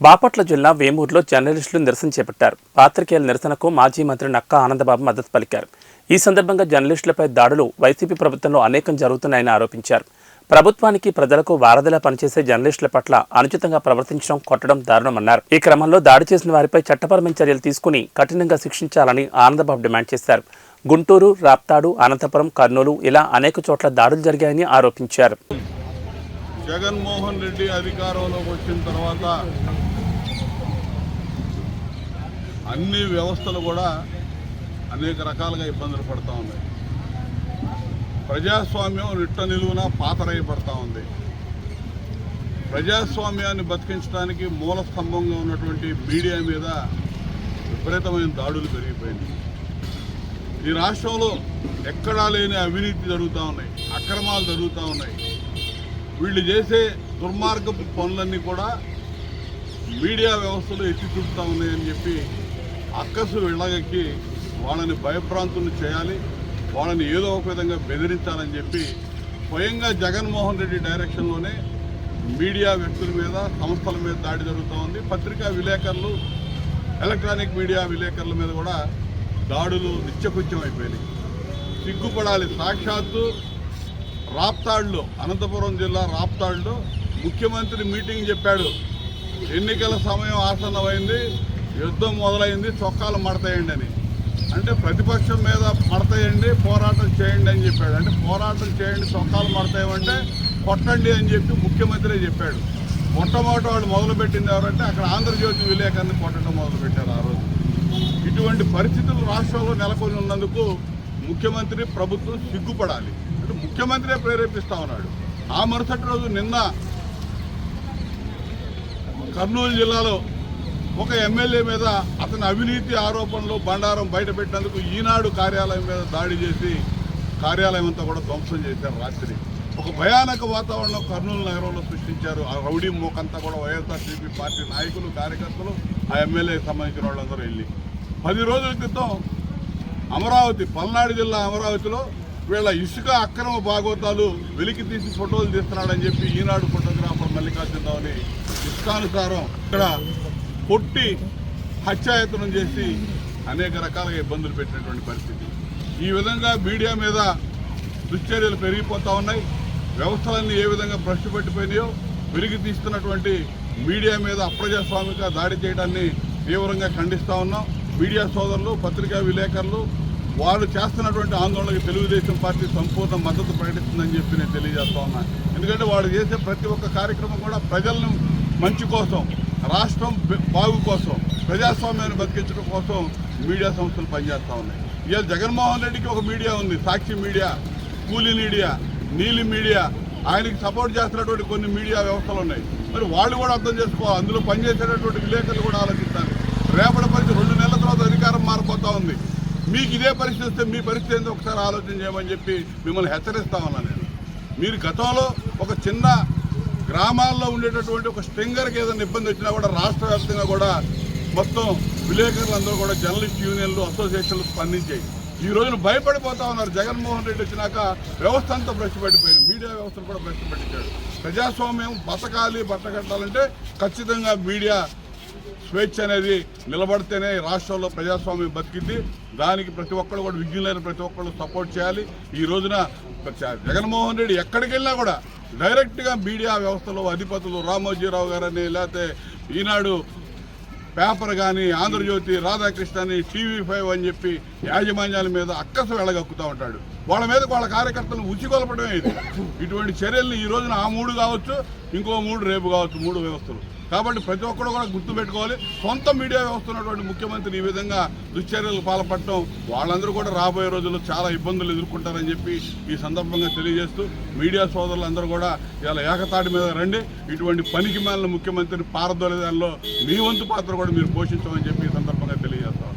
బాపట్ల జిల్లా వేమూరులో జర్నలిస్టులు నిరసన చేపట్టారు. పాత్రికేయుల నిరసనకు మాజీ మంత్రి నక్కా ఆనందబాబు మద్దతు పలికారు. ఈ సందర్భంగా జర్నలిస్టులపై దాడులు వైసీపీ ప్రభుత్వంలో అనేకం జరుగుతున్నాయని ఆరోపించారు. ప్రభుత్వానికి ప్రజలకు వారధిలా పనిచేసే జర్నలిస్టుల పట్ల అనుచితంగా ప్రవర్తించడం, కొట్టడం దారుణమన్నారు. ఈ క్రమంలో దాడి చేసిన వారిపై చట్టపరమైన చర్యలు తీసుకుని కఠినంగా శిక్షించాలని ఆనందబాబు డిమాండ్ చేశారు. గుంటూరు, రాప్తాడు, అనంతపురం, కర్నూలు ఇలా అనేక చోట్ల దాడులు జరిగాయని ఆరోపించారు. జగన్మోహన్ రెడ్డి అధికారంలోకి వచ్చిన తర్వాత అన్ని వ్యవస్థలు కూడా అనేక రకాలుగా ఇబ్బందులు పడుతూ ఉన్నాయి. ప్రజాస్వామ్యం నిట్ట నిలువున పాతరైపడతా ఉంది. ప్రజాస్వామ్యాన్ని బతికించడానికి మూల స్తంభంగా ఉన్నటువంటి మీడియా మీద విపరీతమైన దాడులు పెరిగిపోయింది. ఈ రాష్ట్రంలో ఎక్కడా లేని అవినీతి జరుగుతూ ఉన్నాయి, అక్రమాలు జరుగుతూ ఉన్నాయి. వీళ్ళు చేసే దుర్మార్గపు పనులన్నీ కూడా మీడియా వ్యవస్థలో ఎత్తి చూపుతూ ఉన్నాయని చెప్పి అక్కసు వెళ్ళగక్కి వాళ్ళని భయభ్రాంతులు చేయాలి, వాళ్ళని ఏదో ఒక విధంగా బెదిరించాలని చెప్పి స్వయంగా జగన్మోహన్ రెడ్డి డైరెక్షన్లోనే మీడియా వ్యక్తుల మీద, సంస్థల మీద దాడి జరుగుతూ ఉంది. పత్రికా విలేకరులు, ఎలక్ట్రానిక్ మీడియా విలేకరుల మీద కూడా దాడులు నిత్యకృత్యం అయిపోయినాయి. సిగ్గుపడాలి. సాక్షాత్తు రాప్తాడులో, అనంతపురం జిల్లా రాప్తాడులో ముఖ్యమంత్రి మీటింగ్ చెప్పాడు. ఎన్నికల సమయం ఆసన్నమైంది, యుద్ధం మొదలైంది, చొక్కాలు మడతాయండి అని. అంటే ప్రతిపక్షం మీద మడతాయండి, పోరాటం చేయండి అని చెప్పాడు. అంటే పోరాటం చేయండి, చొక్కాలు మడతాయంటే కొట్టండి అని చెప్పి ముఖ్యమంత్రి చెప్పాడు. మొట్టమొదటి వాడు మొదలుపెట్టింది ఎవరంటే అక్కడ ఆంధ్రజ్యోతి విలేకరుని కొట్టడం మొదలుపెట్టారు ఆ రోజు. ఇటువంటి పరిస్థితులు రాష్ట్రంలో నెలకొని ఉన్నందుకు ముఖ్యమంత్రి, ప్రభుత్వం సిగ్గుపడాలి. అంటే ముఖ్యమంత్రే ప్రేరేపిస్తా ఉన్నాడు. ఆ మరుసటి రోజు నిన్న కర్నూలు జిల్లాలో ఒక ఎమ్మెల్యే మీద అతని అవినీతి ఆరోపణలు బండారం బయటపెట్టినందుకు ఈనాడు కార్యాలయం మీద దాడి చేసి కార్యాలయం అంతా కూడా ధ్వంసం చేశారు. రాత్రి ఒక భయానక వాతావరణం కర్నూలు నగరంలో సృష్టించారు. ఆ రౌడీ మోకంతా కూడా వైఎస్ఆర్సీపీ పార్టీ నాయకులు, కార్యకర్తలు, ఆ ఎమ్మెల్యేకి సంబంధించిన వాళ్ళందరూ వెళ్ళి 10 రోజుల క్రితం అమరావతి, పల్నాడు జిల్లా అమరావతిలో వీళ్ళ ఇసుక అక్రమ భాగోతాలు వెలికి తీసి ఫోటోలు తీస్తున్నాడని చెప్పి ఈనాడు ఫోటోగ్రాఫర్ మల్లికార్జునరావుని ఇష్టానుసారం ఇక్కడ కొట్టి హత్యాయత్నం చేసి అనేక రకాలుగా ఇబ్బందులు పెట్టినటువంటి పరిస్థితి. ఈ విధంగా మీడియా మీద దుశ్చర్యలు పెరిగిపోతూ ఉన్నాయి. వ్యవస్థలన్నీ ఏ విధంగా భ్రష్టు పట్టిపోయినాయో వెలికి తీస్తున్నటువంటి మీడియా మీద అప్రజాస్వామిక దాడి చేయడాన్ని తీవ్రంగా ఖండిస్తూ ఉన్నాం. మీడియా సోదరులు, పత్రికా విలేకరులు వాళ్ళు చేస్తున్నటువంటి ఆందోళనకి తెలుగుదేశం పార్టీ సంపూర్ణ మద్దతు ప్రకటిస్తుందని చెప్పి నేను తెలియజేస్తా ఉన్నాను. ఎందుకంటే వాళ్ళు చేసే ప్రతి ఒక్క కార్యక్రమం కూడా ప్రజలను మంచి కోసం, రాష్ట్రం బాగు కోసం, ప్రజాస్వామ్యాన్ని బతికించడం కోసం మీడియా సంస్థలు పనిచేస్తూ ఉన్నాయి. ఇవాళ జగన్మోహన్ రెడ్డికి ఒక మీడియా ఉంది, సాక్షి మీడియా, కూలీ మీడియా, నీలి మీడియా, ఆయనకి సపోర్ట్ చేస్తున్నటువంటి కొన్ని మీడియా వ్యవస్థలు ఉన్నాయి. మరి వాళ్ళు కూడా అర్థం చేసుకోవాలి. అందులో పనిచేసేటటువంటి విలేకరులు కూడా ఆలోచించాలి. రేపటి పరిస్థితి 2 నెలల తర్వాత అధికారం మారిపోతూ ఉంది. మీకు ఇదే పరిస్థితి వస్తే మీ పరిస్థితి ఏందో ఒకసారి ఆలోచన చేయమని చెప్పి మిమ్మల్ని హెచ్చరిస్తా ఉన్నాను నేను. మీరు గతంలో ఒక చిన్న గ్రామాల్లో ఉండేటటువంటి ఒక స్ట్రింగర్కి ఏదైనా ఇబ్బంది వచ్చినా కూడా రాష్ట్ర వ్యాప్తంగా కూడా మొత్తం విలేకరులందరూ కూడా జర్నలిస్ట్ యూనియన్లు, అసోసియేషన్లు స్పందించాయి. ఈ రోజున భయపడిపోతా ఉన్నారు. జగన్మోహన్ రెడ్డి వచ్చినాక వ్యవస్థ అంతా భ్రష్టుపట్టిపోయింది. మీడియా వ్యవస్థను కూడా భ్రష్టుపట్టించాడు. ప్రజాస్వామ్యం బతకాలి, బతకట్టాలంటే ఖచ్చితంగా మీడియా స్వేచ్ఛ అనేది నిలబడితేనే రాష్ట్రంలో ప్రజాస్వామ్యం బతికింది. దానికి ప్రతి ఒక్కరు కూడా, విజ్ఞులైన ప్రతి ఒక్కరు సపోర్ట్ చేయాలి. ఈ రోజున జగన్మోహన్ రెడ్డి ఎక్కడికి వెళ్ళినా కూడా డైరెక్ట్గా మీడియా వ్యవస్థలో అధిపతులు రామోజీరావు గారని, లేకపోతే ఈనాడు పేపర్ కానీ, ఆంధ్రజ్యోతి, రాధాకృష్ణ అని, TV5 అని చెప్పి యాజమాన్యాల మీద అక్కసు వెళ్ళగక్కుతూ ఉంటాడు. వాళ్ళ మీద వాళ్ళ కార్యకర్తలను ఉచిగొలపడమే ఇది. ఇటువంటి చర్యల్ని ఈ రోజున ఆ 3 కావచ్చు, ఇంకో 3 రేపు కావచ్చు, 3 వ్యవస్థలు. కాబట్టి ప్రతి ఒక్కరు కూడా గుర్తుపెట్టుకోవాలి. సొంత మీడియా వ్యవస్థ ఉన్నటువంటి ముఖ్యమంత్రి ఈ విధంగా దుశ్చర్యలకు పాల్పడటం, వాళ్ళందరూ కూడా రాబోయే రోజుల్లో చాలా ఇబ్బందులు ఎదుర్కొంటారని చెప్పి ఈ సందర్భంగా తెలియజేస్తూ, మీడియా సోదరులందరూ కూడా ఇలా ఏకతాటి మీద రండి. ఇటువంటి పనికి మాలిన ముఖ్యమంత్రిని పారదోలేదాల్లో మీ వంతు పాత్ర కూడా మీరు పోషించమని చెప్పి ఈ సందర్భంగా తెలియజేస్తాం.